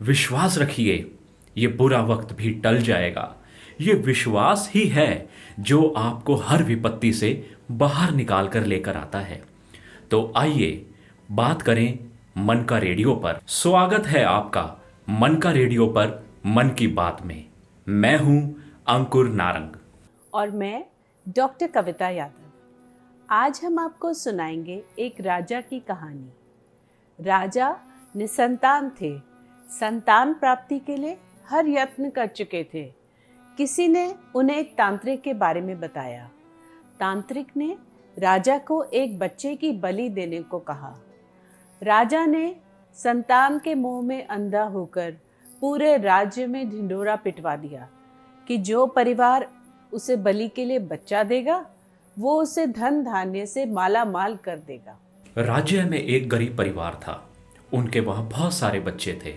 विश्वास रखिए, ये बुरा वक्त भी टल जाएगा। ये विश्वास ही है जो आपको हर विपत्ति से बाहर निकाल कर लेकर आता है। तो आइए बात करें मन का रेडियो पर। स्वागत है आपका मन का रेडियो पर, मन की बात में। मैं हूं अंकुर नारंग। और मैं डॉक्टर कविता यादव। आज हम आपको सुनाएंगे एक राजा की कहानी। राजा निसंतान थे, संतान प्राप्ति के लिए हर यत्न कर चुके थे। किसी ने उन्हें एक तांत्रिक के बारे में बताया। तांत्रिक ने राजा को एक बच्चे की बलि देने को कहा। राजा ने संतान के मोह में अंधा होकर पूरे राज्य में ढिंढोरा पिटवा दिया कि जो परिवार उसे बलि के लिए बच्चा देगा वो उसे धन धान्य से माला माल कर देगा। राज्य में एक गरीब परिवार था। उनके वहां बहुत सारे बच्चे थे।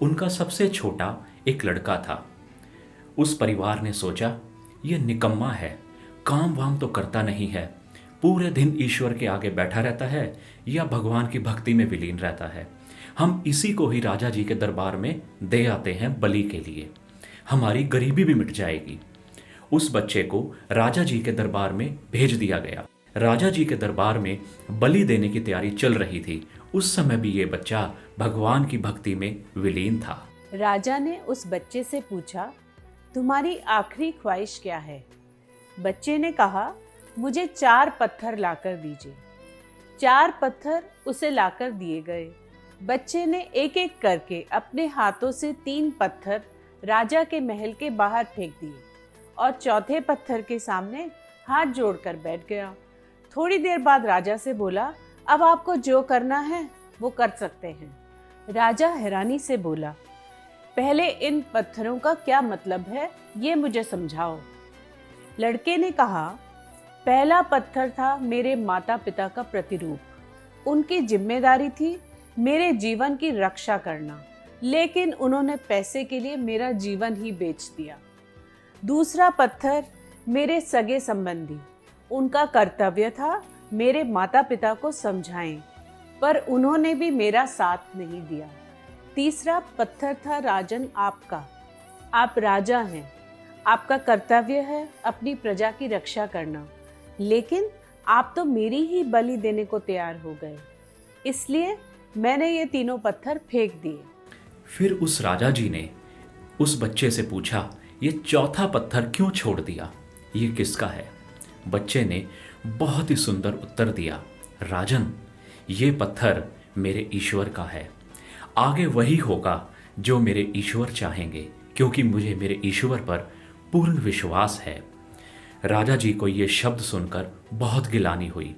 उनका सबसे छोटा एक लड़का था। उस परिवार ने सोचा, ये निकम्मा है, काम वाम तो करता नहीं है, पूरे दिन ईश्वर के आगे बैठा रहता है या भगवान की भक्ति में विलीन रहता है। हम इसी को ही राजा जी के दरबार में दे आते हैं बलि के लिए, हमारी गरीबी भी मिट जाएगी। उस बच्चे को राजा जी के दरबार में भेज दिया गया। राजा जी के दरबार में बलि देने की तैयारी चल रही थी। उस समय भी ये बच्चा भगवान की भक्ति में विलीन था। राजा ने उस बच्चे से पूछा, तुम्हारी आखिरी ख्वाहिश क्या है? बच्चे ने कहा, मुझे 4 पत्थर लाकर दीजिए। 4 पत्थर उसे लाकर दिए गए। बच्चे ने एक एक करके अपने हाथों से 3 पत्थर राजा के महल के बाहर फेंक दिए और चौथे पत्थर के सामने हाथ जोड़कर बैठ गया। थोड़ी देर बाद राजा से बोला, अब आपको जो करना है वो कर सकते हैं। राजा हैरानी से बोला, पहले इन पत्थरों का क्या मतलब है, ये मुझे समझाओ। लड़के ने कहा, पहला पत्थर था मेरे माता पिता का प्रतिरूप। उनकी जिम्मेदारी थी मेरे जीवन की रक्षा करना, लेकिन उन्होंने पैसे के लिए मेरा जीवन ही बेच दिया। दूसरा पत्थर मेरे सगे संबंधी। उनका कर्तव्य था मेरे माता पिता को समझाएं, पर उन्होंने भी मेरा साथ नहीं दिया। तीसरा पत्थर था राजन आपका। आप राजा हैं, आपका कर्तव्य है अपनी प्रजा की रक्षा करना, लेकिन आप तो मेरी ही बलि देने को तैयार हो गए, इसलिए मैंने ये तीनों पत्थर फेंक दिए। फिर उस राजा जी ने उस बच्चे से पूछा, ये चौथा पत्थर क्यों छोड़ दिया, ये किसका है? बच्चे ने बहुत ही सुंदर उत्तर दिया, राजन, ये पत्थर मेरे ईश्वर का है। आगे वही होगा जो मेरे ईश्वर चाहेंगे, क्योंकि मुझे मेरे ईश्वर पर पूर्ण विश्वास है। राजा जी को ये शब्द सुनकर बहुत गिलानी हुई।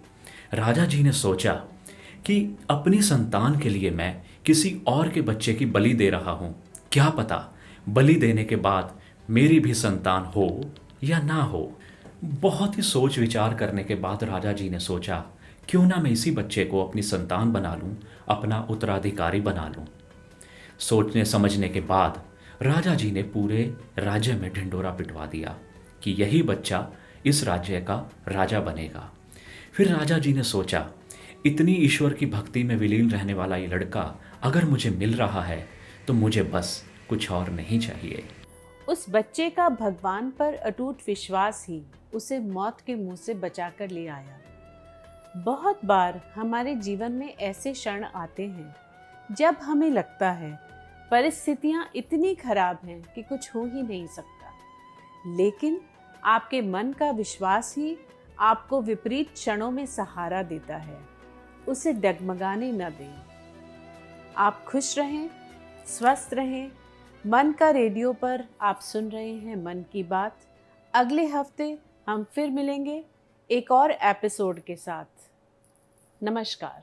राजा जी ने सोचा कि अपनी संतान के लिए मैं किसी और के बच्चे की बलि दे रहा हूँ। क्या पता बलि देने के बाद मेरी भी संतान हो या ना हो। बहुत ही सोच विचार करने के बाद राजा जी ने सोचा, क्यों ना मैं इसी बच्चे को अपनी संतान बना लूं, अपना उत्तराधिकारी बना लूं। सोचने समझने के बाद राजा जी ने पूरे राज्य में ढिंढोरा पिटवा दिया कि यही बच्चा इस राज्य का राजा बनेगा। फिर राजा जी ने सोचा, इतनी ईश्वर की भक्ति में विलीन रहने वाला ये लड़का अगर मुझे मिल रहा है तो मुझे बस कुछ और नहीं चाहिए। उस बच्चे का भगवान पर अटूट विश्वास ही उसे मौत के मुंह से बचाकर ले आया। बहुत बार हमारे जीवन में ऐसे क्षण आते हैं जब हमें लगता है परिस्थितियां इतनी खराब हैं कि कुछ हो ही नहीं सकता, लेकिन आपके मन का विश्वास ही आपको विपरीत क्षणों में सहारा देता है। उसे डगमगाने न दें। आप खुश रहें, स्वस्थ रहें। मन का रेडियो पर आप सुन रहे हैं मन की बात। अगले हफ्ते हम फिर मिलेंगे एक और एपिसोड के साथ। नमस्कार।